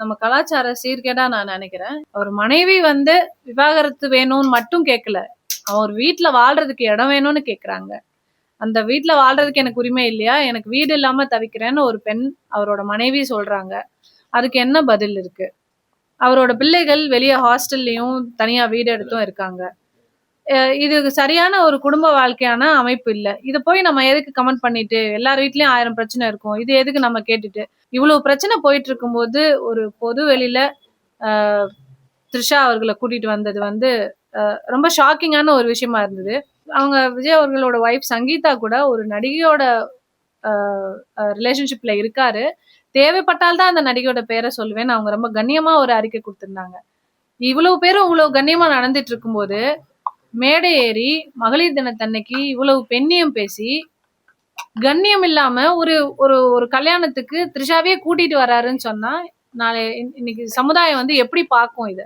நம்ம கலாச்சார சீர்கேடா நான் நினைக்கிறேன். ஒரு மனைவி விவாகரத்து வேணும்னு மட்டும் கேட்கல. அவர் வீட்ல வாழ்றதுக்கு இடம் வேணும்னு கேட்குறாங்க. அந்த வீட்ல வாழ்றதுக்கு எனக்கு உரிமை இல்லையா? எனக்கு வீடு இல்லாம தவிக்கிறேன்னு ஒரு பெண் அவரோட மனைவி சொல்றாங்க. அதுக்கு என்ன பதில் இருக்கு? அவரோட பிள்ளைகள் வெளிய ஹாஸ்டல்லயும், தனியா வீடு எடுத்தும் இருக்காங்க. இது சரியான ஒரு குடும்ப வாழ்க்கையான அமைப்பு இல்ல. இத போய் நம்ம எதுக்கு கமெண்ட் பண்ணிட்டு, எல்லார் வீட்லயும் 1000 பிரச்சனை இருக்கும். இது எதுக்கு நம்ம கேட்டுட்டு, இவ்வளவு பிரச்சனை போயிட்டு இருக்கும்போது, ஒரு பொது வெளியில அ த்ரிஷா அவர்கள கூட்டிட்டு வந்தது ரொம்ப ஷாக்கிங்கான ஒரு விஷயமா இருந்தது. அவங்க விஜய் அவர்களோட ஒய்ஃப் சங்கீதா கூட ஒரு நடிகையோட அ ரிலேஷன்ஷிப்ல இருக்காரு. தேவைப்பட்டால் தான் அந்த நடிகையோட பேர சொல்லுவேன்னு அவங்க ரொம்ப கண்ணியமா ஒரு அறிக்கை குடுத்திருந்தாங்க. இவ்வளவு பேரும் இவ்வளவு கண்ணியமா நடந்துட்டு இருக்கும்போது, மேடை ஏறி மகளிர் தினத்தன்னைக்கு இவ்வளவு பெண்ணியம் பேசி, கண்ணியம் இல்லாம ஒரு ஒரு ஒரு கல்யாணத்துக்கு த்ரிஷாவையே கூட்டிட்டு வராருன்னு சொன்னா, நாளை இன்னைக்கு சமுதாயம் எப்படி பார்க்கும் இத?